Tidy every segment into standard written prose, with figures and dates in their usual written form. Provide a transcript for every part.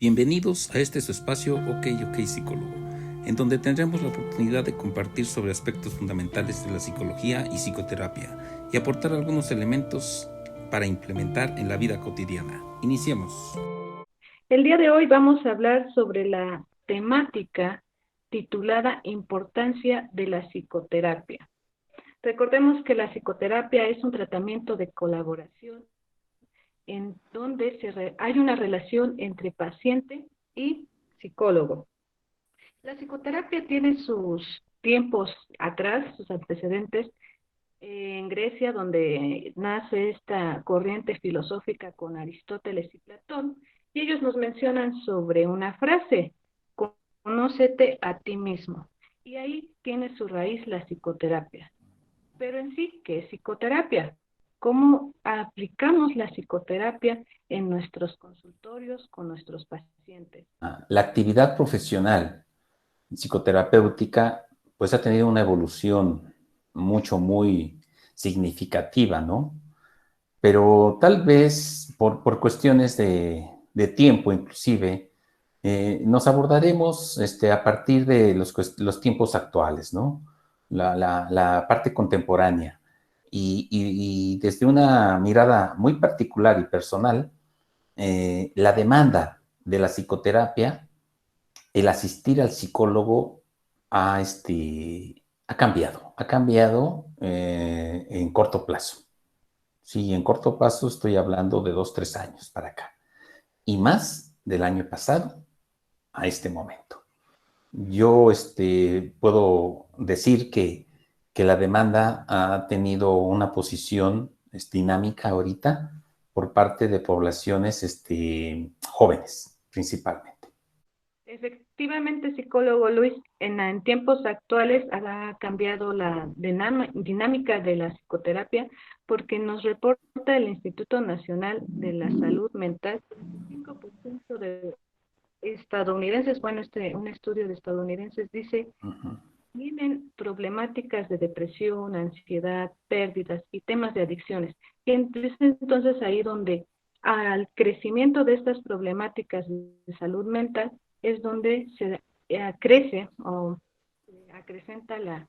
Bienvenidos a este su espacio OK Psicólogo, en donde tendremos la oportunidad de compartir sobre aspectos fundamentales de la psicología y psicoterapia y aportar algunos elementos para implementar en la vida cotidiana. Iniciemos. El día de hoy vamos a hablar sobre la temática titulada Importancia de la psicoterapia. Recordemos que la psicoterapia es un tratamiento de colaboración en donde hay una relación entre paciente y psicólogo. La psicoterapia tiene sus tiempos atrás, sus antecedentes en Grecia, donde nace esta corriente filosófica con Aristóteles y Platón, y ellos nos mencionan sobre una frase: conócete a ti mismo. Y ahí tiene su raíz la psicoterapia. Pero en sí, ¿qué es psicoterapia? ¿Cómo aplicamos la psicoterapia en nuestros consultorios con nuestros pacientes? La actividad profesional psicoterapéutica pues ha tenido una evolución muy significativa, ¿no? Pero tal vez por cuestiones de tiempo inclusive, nos abordaremos a partir de los tiempos actuales, ¿no? La parte contemporánea. Y desde una mirada muy particular y personal, la demanda de la psicoterapia, el asistir al psicólogo ha cambiado en corto plazo. Sí, en corto plazo estoy hablando de 2, 3 años para acá. Y más del año pasado a este momento. Yo puedo decir que la demanda ha tenido una posición dinámica ahorita por parte de poblaciones jóvenes, principalmente. Efectivamente, psicólogo Luis, en tiempos actuales ha cambiado la dinámica de la psicoterapia, porque nos reporta el Instituto Nacional de la Salud Mental: 5% de estadounidenses, bueno, un estudio de estadounidenses dice, tienen problemáticas de depresión, ansiedad, pérdidas y temas de adicciones. Y entonces ahí donde al crecimiento de estas problemáticas de salud mental es donde se crece o acrecenta la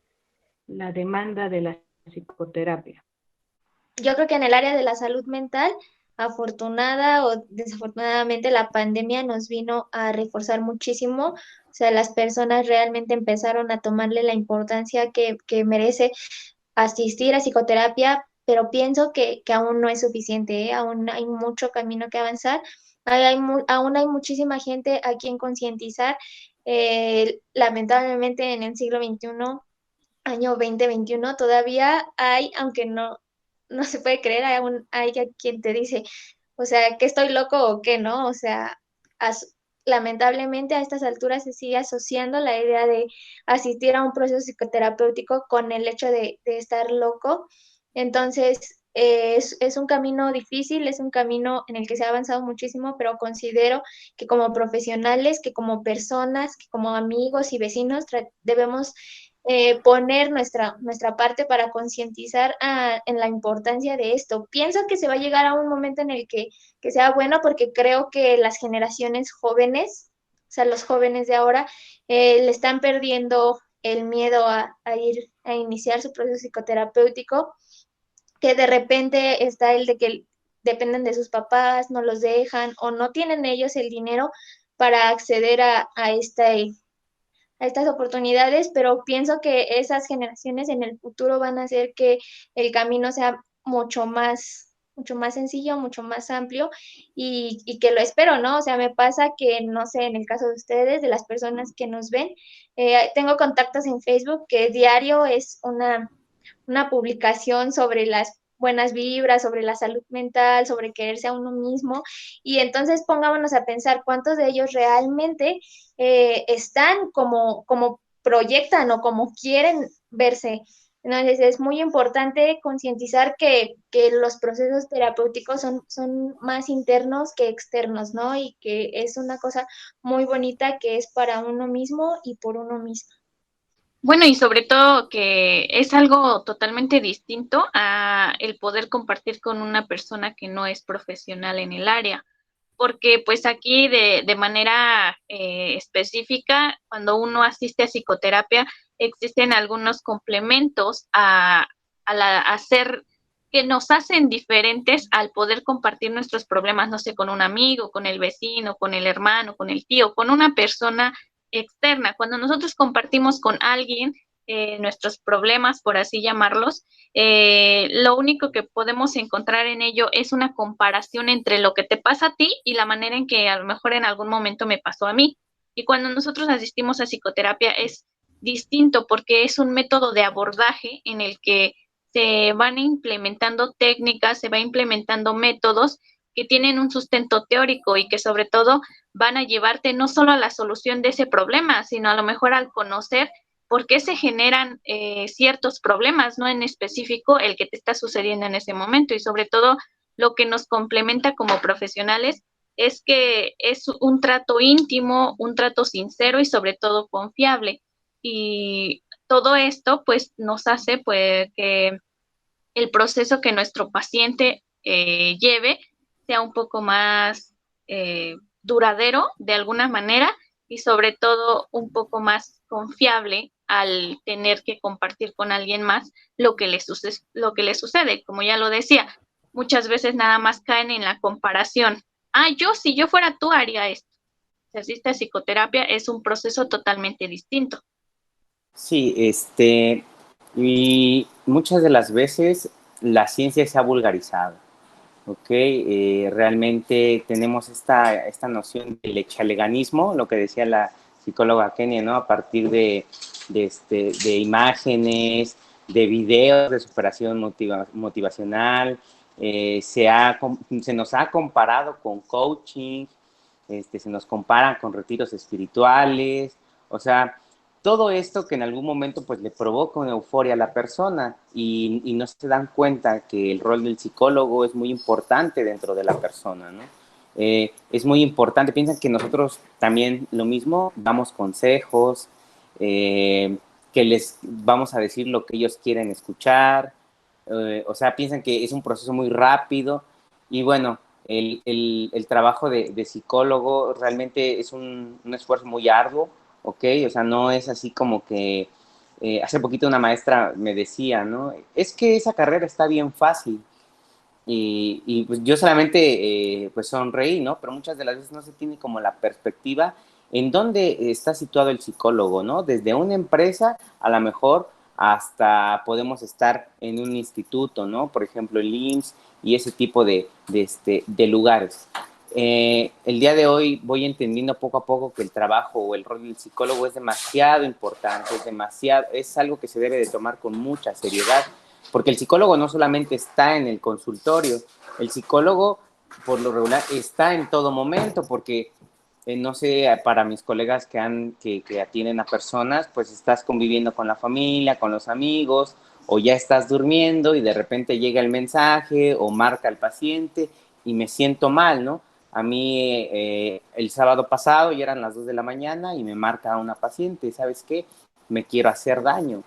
demanda de la psicoterapia. Yo creo que en el área de la salud mental, afortunada o desafortunadamente, la pandemia nos vino a reforzar muchísimo. O sea, las personas realmente empezaron a tomarle la importancia que merece asistir a psicoterapia, pero pienso que aún no es suficiente, ¿eh? Aún hay mucho camino que avanzar. Aún hay muchísima gente a quien concientizar. Lamentablemente en el siglo XXI, año 2021, todavía hay, aunque no se puede creer, hay quien te dice, o sea, que estoy loco o qué, ¿no? O sea, lamentablemente a estas alturas se sigue asociando la idea de asistir a un proceso psicoterapéutico con el hecho de estar loco. Entonces, es un camino difícil, es un camino en el que se ha avanzado muchísimo, pero considero que como profesionales, que como personas, que como amigos y vecinos, debemos poner nuestra parte para concientizar en la importancia de esto. Pienso que se va a llegar a un momento en el que sea bueno, porque creo que las generaciones jóvenes, o sea, los jóvenes de ahora, le están perdiendo el miedo a ir a iniciar su proceso psicoterapéutico, que de repente está el de que dependen de sus papás, no los dejan o no tienen ellos el dinero para acceder a estas oportunidades, pero pienso que esas generaciones en el futuro van a hacer que el camino sea mucho más sencillo, mucho más amplio, y que lo espero, ¿no? O sea, me pasa que, no sé, en el caso de ustedes, de las personas que nos ven, tengo contactos en Facebook que diario es una publicación sobre las buenas vibras, sobre la salud mental, sobre quererse a uno mismo. Y entonces pongámonos a pensar cuántos de ellos realmente están como proyectan o como quieren verse. Entonces es muy importante concientizar que los procesos terapéuticos son más internos que externos, ¿no? Y que es una cosa muy bonita que es para uno mismo y por uno mismo. Bueno, y sobre todo que es algo totalmente distinto a el poder compartir con una persona que no es profesional en el área, porque pues aquí de manera específica, cuando uno asiste a psicoterapia, existen algunos complementos a ser que nos hacen diferentes al poder compartir nuestros problemas, no sé, con un amigo, con el vecino, con el hermano, con el tío, con una persona externa. Cuando nosotros compartimos con alguien nuestros problemas, por así llamarlos, lo único que podemos encontrar en ello es una comparación entre lo que te pasa a ti y la manera en que a lo mejor en algún momento me pasó a mí. Y cuando nosotros asistimos a psicoterapia es distinto porque es un método de abordaje en el que se van implementando técnicas, se va implementando métodos que tienen un sustento teórico y que sobre todo van a llevarte no solo a la solución de ese problema, sino a lo mejor al conocer por qué se generan ciertos problemas, no en específico el que te está sucediendo en ese momento. Y sobre todo lo que nos complementa como profesionales es que es un trato íntimo, un trato sincero y sobre todo confiable. Y todo esto pues nos hace pues que el proceso que nuestro paciente lleve sea un poco más duradero de alguna manera y sobre todo un poco más confiable al tener que compartir con alguien más lo que le sucede. Como ya lo decía, muchas veces nada más caen en la comparación. Si yo fuera tú, haría esto. Si asiste a psicoterapia, es un proceso totalmente distinto. Sí, y muchas de las veces la ciencia se ha vulgarizado, ¿ok? Realmente tenemos esta noción del echaleganismo, lo que decía la psicóloga Kenia, ¿no? A partir de imágenes, de videos de superación motivacional, se nos ha comparado con coaching, se nos compara con retiros espirituales, o sea, todo esto que en algún momento pues le provoca una euforia a la persona y no se dan cuenta que el rol del psicólogo es muy importante dentro de la persona, ¿no? Es muy importante, piensan que nosotros también lo mismo, damos consejos, que les vamos a decir lo que ellos quieren escuchar, o sea, piensan que es un proceso muy rápido y bueno, el trabajo de psicólogo realmente es un esfuerzo muy arduo, ¿ok? O sea, no es así como que hace poquito una maestra me decía, ¿no? Es que esa carrera está bien fácil. Y pues yo solamente pues sonreí, ¿no? Pero muchas de las veces no se tiene como la perspectiva en dónde está situado el psicólogo, ¿no? Desde una empresa a lo mejor hasta podemos estar en un instituto, ¿no? Por ejemplo, el IMSS y ese tipo de lugares. El día de hoy voy entendiendo poco a poco que el trabajo o el rol del psicólogo es demasiado importante, es algo que se debe de tomar con mucha seriedad, porque el psicólogo no solamente está en el consultorio, el psicólogo por lo regular está en todo momento, porque no sé, para mis colegas que atienden a personas, pues estás conviviendo con la familia, con los amigos, o ya estás durmiendo y de repente llega el mensaje o marca el paciente y me siento mal, ¿no? A mí el sábado pasado ya eran las 2 de la mañana y me marca una paciente, ¿sabes qué? Me quiero hacer daño.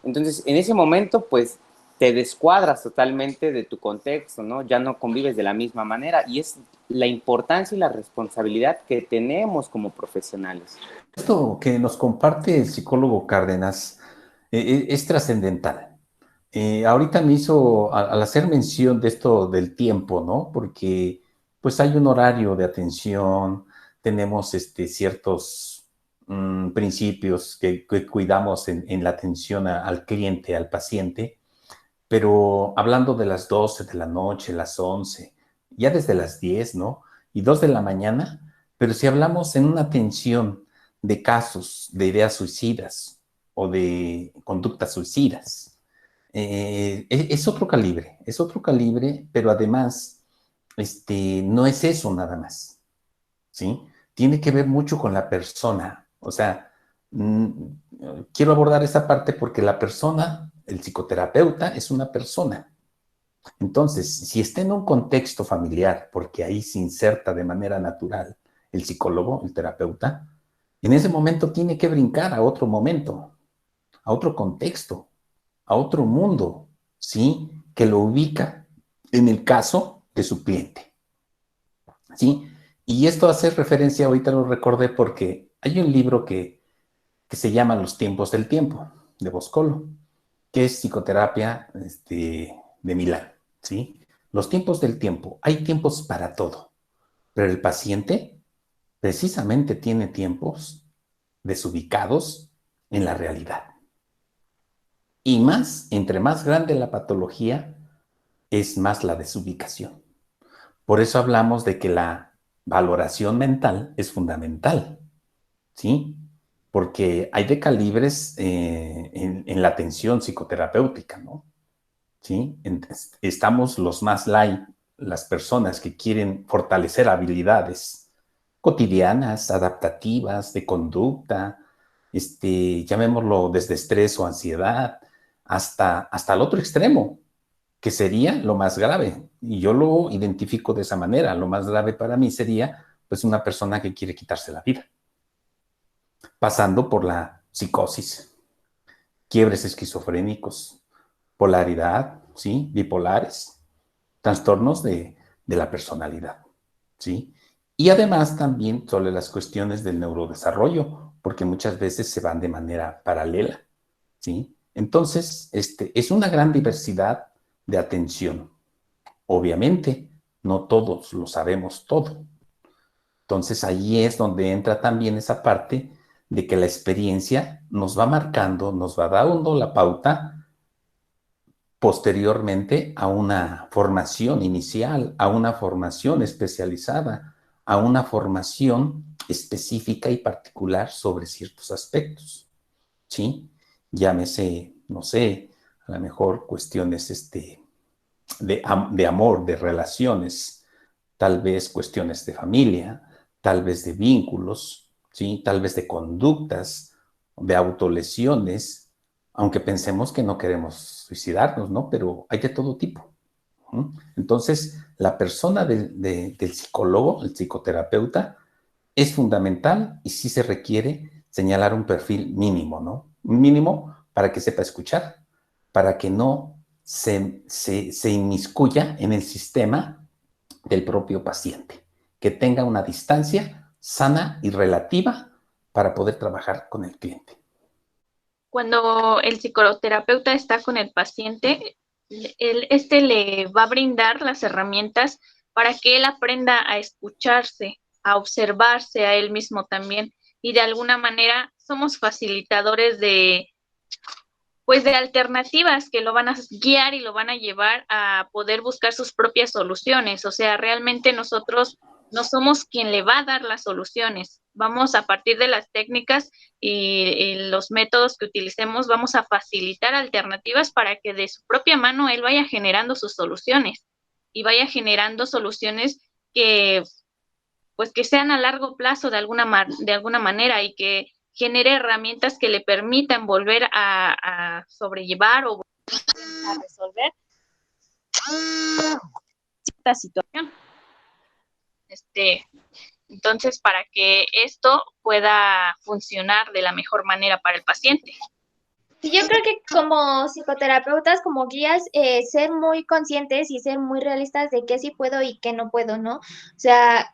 Entonces, en ese momento, pues, te descuadras totalmente de tu contexto, ¿no? Ya no convives de la misma manera y es la importancia y la responsabilidad que tenemos como profesionales. Esto que nos comparte el psicólogo Cárdenas es trascendental. Ahorita me hizo, al hacer mención de esto del tiempo, ¿no? Porque pues hay un horario de atención, tenemos ciertos principios que cuidamos en la atención al cliente, al paciente, pero hablando de las 12 de la noche, las 11, ya desde las 10, ¿no? Y 2 de la mañana, pero si hablamos en una atención de casos de ideas suicidas o de conductas suicidas, es otro calibre, pero además no es eso nada más, ¿sí? Tiene que ver mucho con la persona, o sea, quiero abordar esa parte porque la persona, el psicoterapeuta, es una persona. Entonces, si está en un contexto familiar, porque ahí se inserta de manera natural el psicólogo, el terapeuta, en ese momento tiene que brincar a otro momento, a otro contexto, a otro mundo, ¿sí? Que lo ubica en el caso de su cliente, ¿sí? Y esto hace referencia, ahorita lo recordé porque hay un libro que se llama Los tiempos del tiempo, de Boscolo, que es psicoterapia de Milán, ¿sí? Los tiempos del tiempo. Hay tiempos para todo, pero el paciente precisamente tiene tiempos desubicados en la realidad. Y más, entre más grande la patología, es más la desubicación. Por eso hablamos de que la valoración mental es fundamental, ¿sí? Porque hay de calibres en la atención psicoterapéutica, ¿no? ¿Sí? Estamos los más light, las personas que quieren fortalecer habilidades cotidianas, adaptativas, de conducta, llamémoslo desde estrés o ansiedad, hasta el otro extremo, que sería lo más grave. Y yo lo identifico de esa manera. Lo más grave para mí sería, pues, una persona que quiere quitarse la vida, pasando por la psicosis, quiebres esquizofrénicos, polaridad, ¿sí? Bipolares, trastornos de la personalidad, ¿sí? Y además también sobre las cuestiones del neurodesarrollo, porque muchas veces se van de manera paralela, ¿sí? Entonces, es una gran diversidad de atención. Obviamente, no todos lo sabemos todo. Entonces, ahí es donde entra también esa parte de que la experiencia nos va marcando, nos va dando la pauta posteriormente a una formación inicial, a una formación especializada, a una formación específica y particular sobre ciertos aspectos, ¿sí? Llámese, no sé, a lo mejor cuestiones de amor, de relaciones, tal vez cuestiones de familia, tal vez de vínculos, ¿sí? Tal vez de conductas, de autolesiones, aunque pensemos que no queremos suicidarnos, ¿no? Pero hay de todo tipo. ¿No? Entonces, la persona del psicólogo, el psicoterapeuta, es fundamental y sí se requiere señalar un perfil mínimo, ¿no? Un mínimo para que sepa escuchar, para que no se inmiscuya en el sistema del propio paciente, que tenga una distancia sana y relativa para poder trabajar con el cliente. Cuando el psicoterapeuta está con el paciente, le va a brindar las herramientas para que él aprenda a escucharse, a observarse a él mismo también. Y de alguna manera somos facilitadores pues de alternativas que lo van a guiar y lo van a llevar a poder buscar sus propias soluciones. O sea, realmente nosotros no somos quien le va a dar las soluciones. Vamos a partir de las técnicas y los métodos que utilicemos, vamos a facilitar alternativas para que de su propia mano él vaya generando sus soluciones y vaya generando soluciones que pues que sean a largo plazo de alguna manera y que genere herramientas que le permitan volver a sobrellevar o a resolver cierta situación. Entonces, para que esto pueda funcionar de la mejor manera para el paciente. Sí, yo creo que como psicoterapeutas, como guías, ser muy conscientes y ser muy realistas de qué sí puedo y qué no puedo, ¿no? O sea,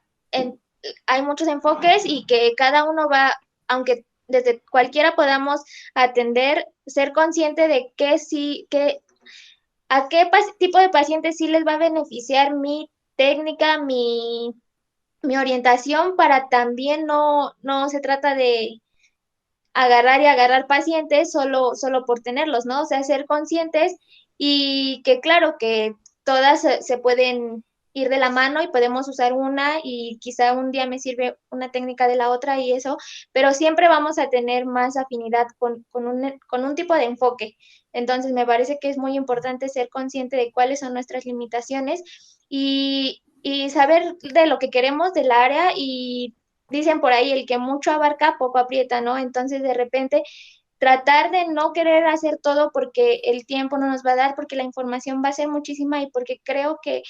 hay muchos enfoques y que cada uno va, aunque desde cualquiera podamos atender, ser consciente de qué sí, a qué tipo de pacientes sí les va a beneficiar mi técnica, mi orientación para también no se trata de agarrar y agarrar pacientes solo por tenerlos, ¿no? O sea, ser conscientes y que claro que todas se pueden ir de la mano y podemos usar una y quizá un día me sirve una técnica de la otra y eso, pero siempre vamos a tener más afinidad con un tipo de enfoque. Entonces, me parece que es muy importante ser consciente de cuáles son nuestras limitaciones y saber de lo que queremos del área y dicen por ahí, el que mucho abarca, poco aprieta, ¿no? Entonces, de repente, tratar de no querer hacer todo porque el tiempo no nos va a dar, porque la información va a ser muchísima y porque creo que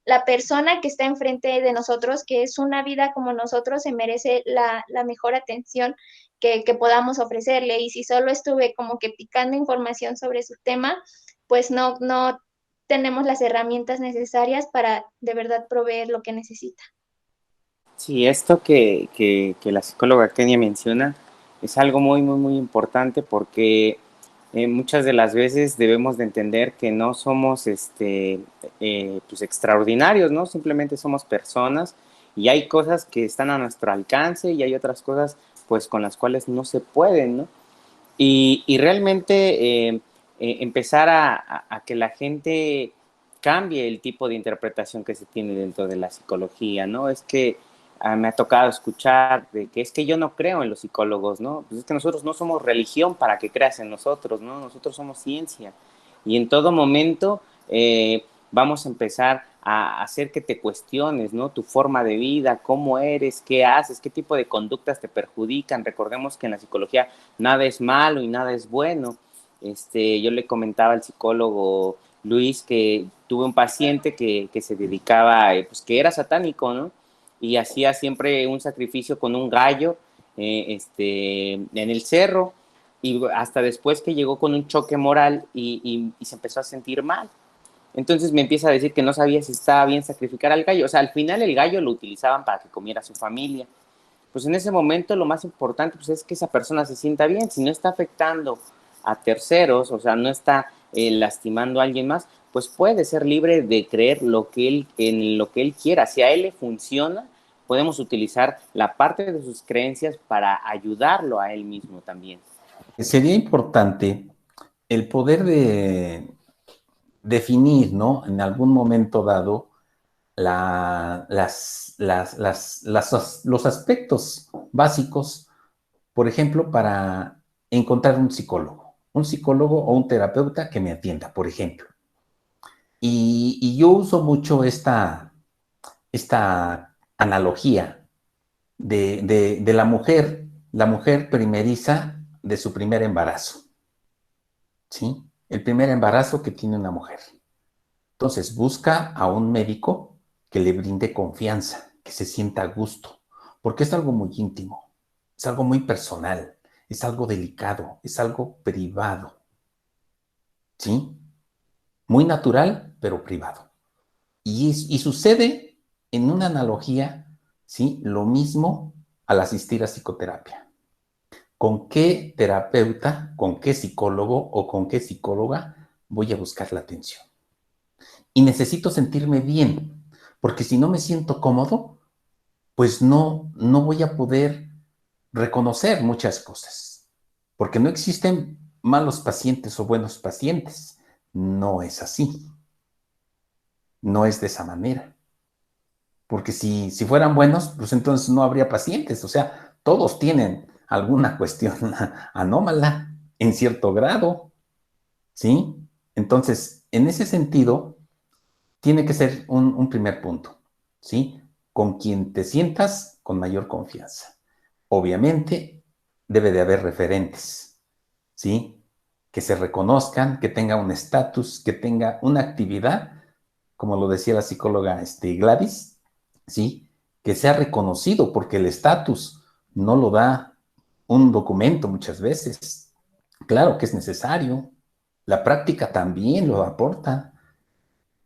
la persona que está enfrente de nosotros, que es una vida como nosotros, se merece la mejor atención que podamos ofrecerle. Y si solo estuve como que picando información sobre su tema, pues no tenemos las herramientas necesarias para de verdad proveer lo que necesita. Sí, esto que la psicóloga Kenia menciona es algo muy, muy, muy importante porque muchas de las veces debemos de entender que no somos pues extraordinarios, ¿no? Simplemente somos personas y hay cosas que están a nuestro alcance y hay otras cosas pues con las cuales no se pueden, ¿no? Y realmente empezar a que la gente cambie el tipo de interpretación que se tiene dentro de la psicología, ¿no? Es que me ha tocado escuchar de que es que yo no creo en los psicólogos, ¿no? Pues es que nosotros no somos religión para que creas en nosotros, ¿no? Nosotros somos ciencia. Y en todo momento vamos a empezar a hacer que te cuestiones, ¿no? Tu forma de vida, cómo eres, qué haces, qué tipo de conductas te perjudican. Recordemos que en la psicología nada es malo y nada es bueno. Yo le comentaba al psicólogo Luis que tuve un paciente que se dedicaba, pues que era satánico, ¿no? Y hacía siempre un sacrificio con un gallo en el cerro y hasta después que llegó con un choque moral y se empezó a sentir mal. Entonces me empieza a decir que no sabía si estaba bien sacrificar al gallo. O sea, al final el gallo lo utilizaban para que comiera su familia. Pues en ese momento lo más importante pues, es que esa persona se sienta bien. Si no está afectando a terceros, o sea, no está lastimando a alguien más, pues puede ser libre de creer en lo que él quiera. Si a él le funciona, podemos utilizar la parte de sus creencias para ayudarlo a él mismo también. Sería importante el poder de definir, ¿no? En algún momento dado, los aspectos básicos, por ejemplo, para encontrar un psicólogo o un terapeuta que me atienda, por ejemplo. Y yo uso mucho esta analogía de la mujer primeriza de su primer embarazo, ¿sí? El primer embarazo que tiene una mujer. Entonces busca a un médico que le brinde confianza, que se sienta a gusto, porque es algo muy íntimo, es algo muy personal, es algo delicado, es algo privado, ¿sí? Muy natural, pero privado. Y sucede en una analogía, ¿sí? Lo mismo al asistir a psicoterapia. ¿Con qué terapeuta, con qué psicólogo o con qué psicóloga voy a buscar la atención? Y necesito sentirme bien, porque si no me siento cómodo, pues no voy a poder reconocer muchas cosas, porque no existen malos pacientes o buenos pacientes. No es así, no es de esa manera, porque si fueran buenos, pues entonces no habría pacientes, o sea, todos tienen alguna cuestión anómala en cierto grado, ¿sí? Entonces, en ese sentido, tiene que ser un primer punto, ¿sí? Con quien te sientas con mayor confianza. Obviamente, debe de haber referentes, ¿sí? Que se reconozcan, que tenga un estatus, que tenga una actividad, como lo decía la psicóloga Gladys, ¿sí? Que sea reconocido, porque el estatus no lo da un documento muchas veces. Claro que es necesario. La práctica también lo aporta.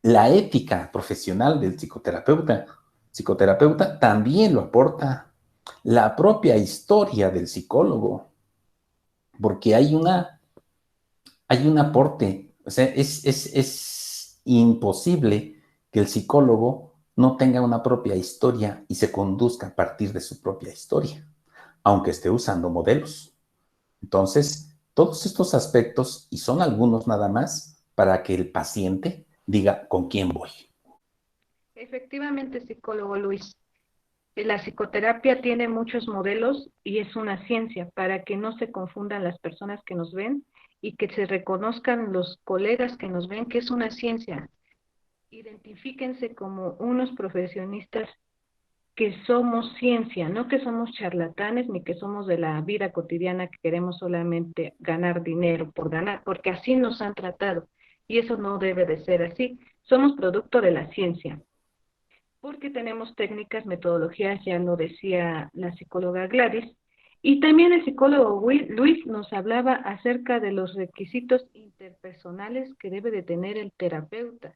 La ética profesional del psicoterapeuta también lo aporta. La propia historia del psicólogo, porque hay un aporte, o sea, es imposible que el psicólogo no tenga una propia historia y se conduzca a partir de su propia historia, aunque esté usando modelos. Entonces, todos estos aspectos, y son algunos nada más, para que el paciente diga con quién voy. Efectivamente, psicólogo Luis. La psicoterapia tiene muchos modelos y es una ciencia para que no se confundan las personas que nos ven y que se reconozcan los colegas que nos ven que es una ciencia. Identifíquense como unos profesionistas que somos ciencia, no que somos charlatanes ni que somos de la vida cotidiana que queremos solamente ganar dinero por ganar, porque así nos han tratado y eso no debe de ser así. Somos producto de la ciencia porque tenemos técnicas, metodologías, ya lo decía la psicóloga Gladys, y también el psicólogo Luis nos hablaba acerca de los requisitos interpersonales que debe de tener el terapeuta.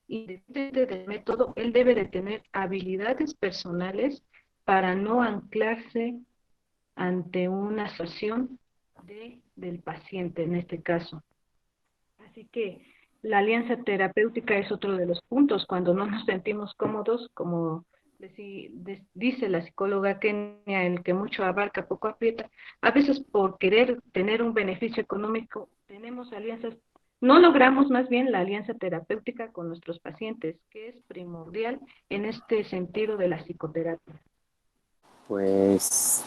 independientemente del método, él debe de tener habilidades personales para no anclarse ante una situación del paciente en este caso. Así que la alianza terapéutica es otro de los puntos cuando no nos sentimos cómodos, como dice la psicóloga Kenia, el que mucho abarca, poco aprieta. A veces por querer tener un beneficio económico, tenemos alianzas, no logramos más bien la alianza terapéutica con nuestros pacientes, que es primordial en este sentido de la psicoterapia. Pues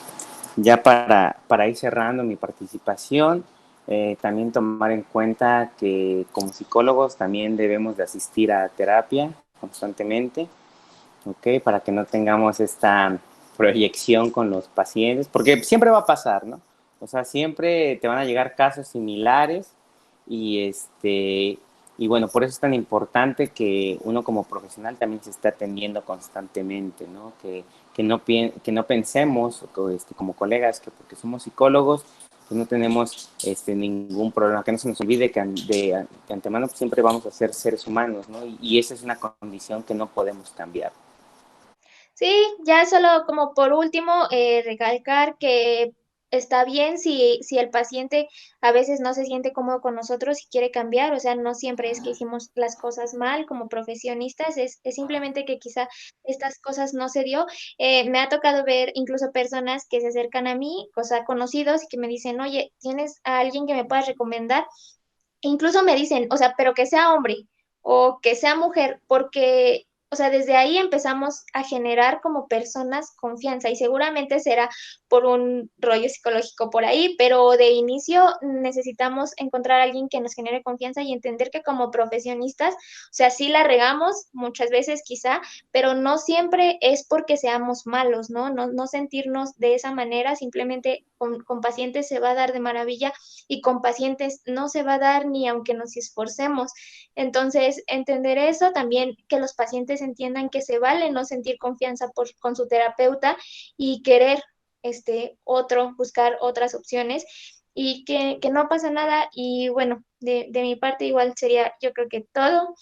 ya para ir cerrando mi participación, también tomar en cuenta que como psicólogos también debemos de asistir a terapia constantemente, ¿ok? Para que no tengamos esta proyección con los pacientes, porque siempre va a pasar, ¿no? O sea, siempre te van a llegar casos similares y y bueno, por eso es tan importante que uno como profesional también se esté atendiendo constantemente, ¿no? Que no pensemos como colegas que porque somos psicólogos pues no tenemos ningún problema, que no se nos olvide que de antemano pues, siempre vamos a ser seres humanos, ¿no? Y esa es una condición que no podemos cambiar. Sí, ya solo como por último, recalcar que está bien si el paciente a veces no se siente cómodo con nosotros y quiere cambiar, o sea, no siempre es que hicimos las cosas mal como profesionistas, es simplemente que quizá estas cosas no se dio. Me ha tocado ver incluso personas que se acercan a mí, o sea, conocidos, y que me dicen, oye, ¿tienes a alguien que me puedas recomendar? Incluso me dicen, o sea, pero que sea hombre o que sea mujer, porque, o sea, desde ahí empezamos a generar como personas confianza y seguramente será por un rollo psicológico por ahí, pero de inicio necesitamos encontrar a alguien que nos genere confianza y entender que como profesionistas, o sea, sí la regamos muchas veces quizá, pero no siempre es porque seamos malos, ¿no? No sentirnos de esa manera, simplemente con pacientes se va a dar de maravilla y con pacientes no se va a dar ni aunque nos esforcemos. Entonces, entender eso, también que los pacientes entiendan que se vale no sentir confianza con su terapeuta y querer buscar otras opciones y que no pasa nada. Y bueno, de mi parte igual sería, yo creo que todo.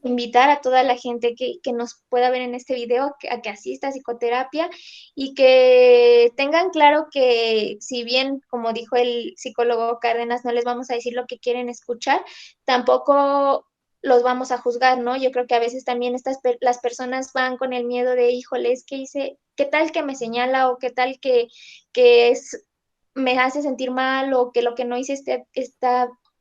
Invitar a toda la gente que nos pueda ver en este video a que asista a psicoterapia y que tengan claro que si bien, como dijo el psicólogo Cárdenas, no les vamos a decir lo que quieren escuchar, tampoco los vamos a juzgar, ¿no? Yo creo que a veces también las personas van con el miedo de, híjole, es que hice, ¿qué tal que me señala o qué tal que me hace sentir mal o que lo que no hice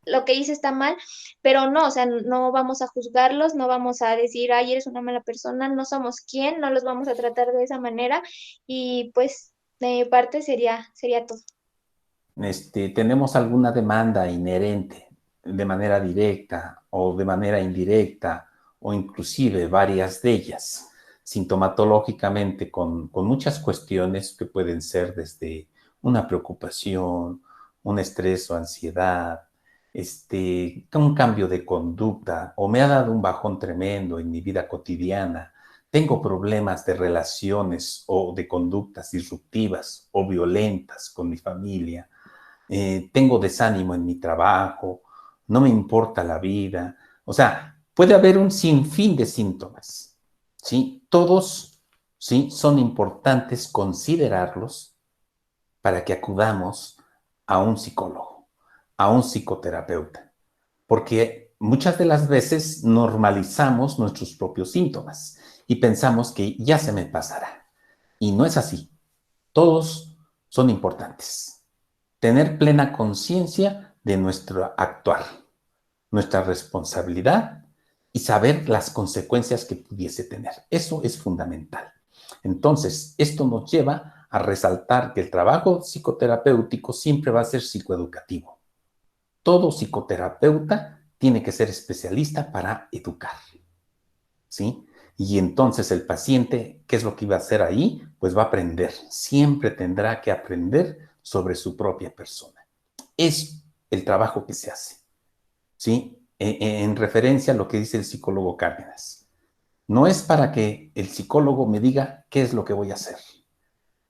lo que hice está mal, pero no, o sea, no vamos a juzgarlos, no vamos a decir, ay, eres una mala persona, no somos quién, no los vamos a tratar de esa manera y pues de mi parte sería todo. Tenemos alguna demanda inherente de manera directa o de manera indirecta o inclusive varias de ellas, sintomatológicamente con muchas cuestiones que pueden ser desde una preocupación, un estrés o ansiedad, un cambio de conducta o me ha dado un bajón tremendo en mi vida cotidiana, tengo problemas de relaciones o de conductas disruptivas o violentas con mi familia, tengo desánimo en mi trabajo, no me importa la vida. O sea, puede haber un sinfín de síntomas, ¿sí? Todos, ¿sí? Son importantes considerarlos para que acudamos a un psicólogo, a un psicoterapeuta, porque muchas de las veces normalizamos nuestros propios síntomas y pensamos que ya se me pasará. Y no es así. Todos son importantes. Tener plena conciencia de nuestro actuar, nuestra responsabilidad y saber las consecuencias que pudiese tener. Eso es fundamental. Entonces, esto nos lleva a resaltar que el trabajo psicoterapéutico siempre va a ser psicoeducativo. Todo psicoterapeuta tiene que ser especialista para educar, ¿sí? Y entonces el paciente, ¿qué es lo que iba a hacer ahí? Pues va a aprender. Siempre tendrá que aprender sobre su propia persona. Es el trabajo que se hace, ¿sí? En referencia a lo que dice el psicólogo Cárdenas. No es para que el psicólogo me diga qué es lo que voy a hacer,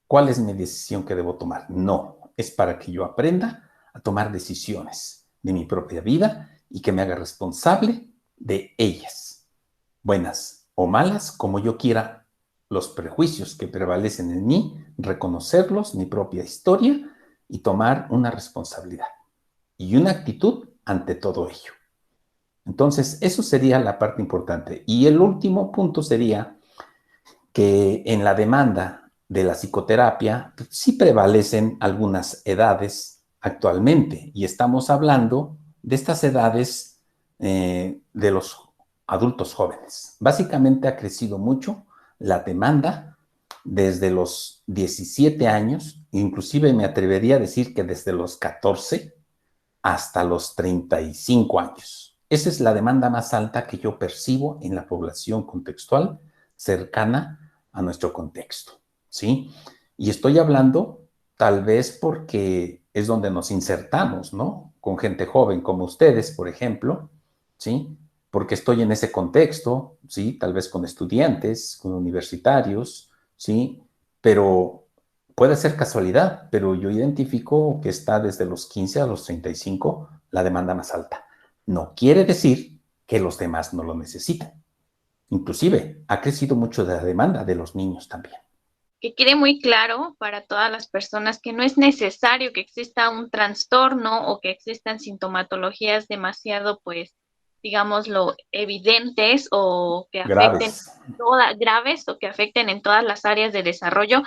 cuál es mi decisión que debo tomar. No, es para que yo aprenda a tomar decisiones de mi propia vida y que me haga responsable de ellas. buenas o malas, como yo quiera, los prejuicios que prevalecen en mí, reconocerlos, mi propia historia y tomar una responsabilidad y una actitud ante todo ello. Entonces, eso sería la parte importante. Y el último punto sería que en la demanda de la psicoterapia sí prevalecen algunas edades actualmente y estamos hablando de estas edades de los adultos jóvenes. Básicamente ha crecido mucho la demanda desde los 17 años, inclusive me atrevería a decir que desde los 14 hasta los 35 años. Esa es la demanda más alta que yo percibo en la población contextual cercana a nuestro contexto, ¿sí? Y estoy hablando tal vez porque es donde nos insertamos, ¿no? Con gente joven como ustedes, por ejemplo, ¿sí? Porque estoy en ese contexto, ¿sí? Tal vez con estudiantes, con universitarios, ¿sí? Pero puede ser casualidad, pero yo identifico que está desde los 15 a los 35 la demanda más alta. No quiere decir que los demás no lo necesiten. Inclusive, ha crecido mucho la demanda de los niños también. Que quede muy claro para todas las personas que no es necesario que exista un trastorno o que existan sintomatologías demasiado, pues, digámoslo, evidentes o que afecten Graves. graves o que afecten en todas las áreas de desarrollo.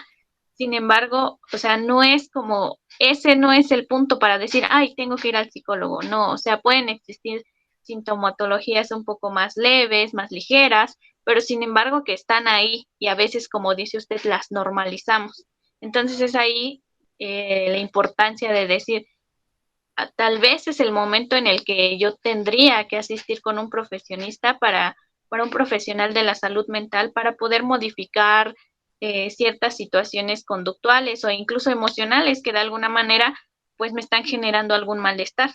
Sin embargo, o sea, no es como, ese no es el punto para decir, ay, tengo que ir al psicólogo. No, o sea, pueden existir sintomatologías un poco más leves, más ligeras, pero sin embargo que están ahí y a veces, como dice usted, las normalizamos. Entonces es ahí la importancia de decir, tal vez es el momento en el que yo tendría que asistir con un profesionista para un profesional de la salud mental para poder modificar ciertas situaciones conductuales o incluso emocionales que de alguna manera pues me están generando algún malestar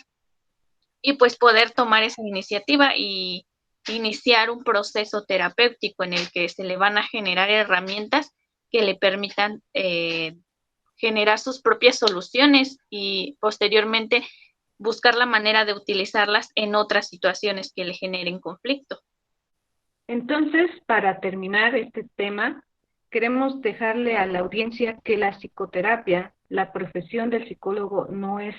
y pues poder tomar esa iniciativa y iniciar un proceso terapéutico en el que se le van a generar herramientas que le permitan generar sus propias soluciones y posteriormente buscar la manera de utilizarlas en otras situaciones que le generen conflicto. Entonces, para terminar este tema, queremos dejarle a la audiencia que la psicoterapia, la profesión del psicólogo no es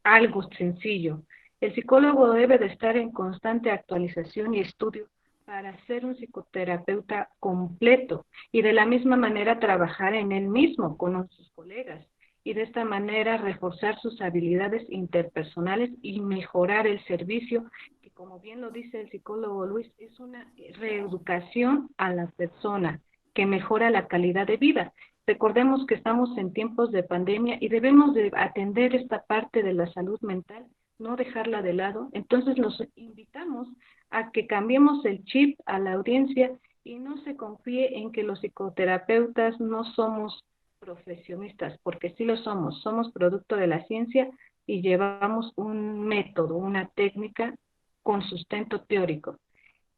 algo sencillo. El psicólogo debe de estar en constante actualización y estudio para ser un psicoterapeuta completo y de la misma manera trabajar en él mismo con sus colegas y de esta manera reforzar sus habilidades interpersonales y mejorar el servicio, que como bien lo dice el psicólogo Luis, es una reeducación a la persona que mejora la calidad de vida. Recordemos que estamos en tiempos de pandemia y debemos de atender esta parte de la salud mental, no dejarla de lado. Entonces los invitamos a que cambiemos el chip a la audiencia y no se confíe en que los psicoterapeutas no somos profesionistas, porque sí lo somos producto de la ciencia y llevamos un método, una técnica con sustento teórico.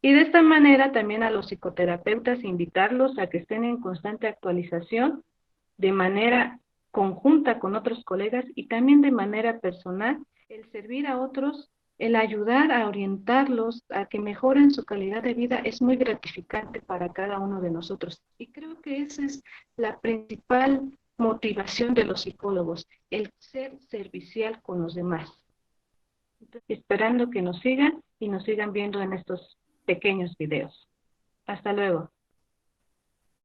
Y de esta manera también a los psicoterapeutas invitarlos a que estén en constante actualización de manera conjunta con otros colegas y también de manera personal, el servir a otros, el ayudar a orientarlos a que mejoren su calidad de vida es muy gratificante para cada uno de nosotros. Y creo que esa es la principal motivación de los psicólogos, el ser servicial con los demás. Entonces, esperando que nos sigan y nos sigan viendo en estos pequeños videos. Hasta luego.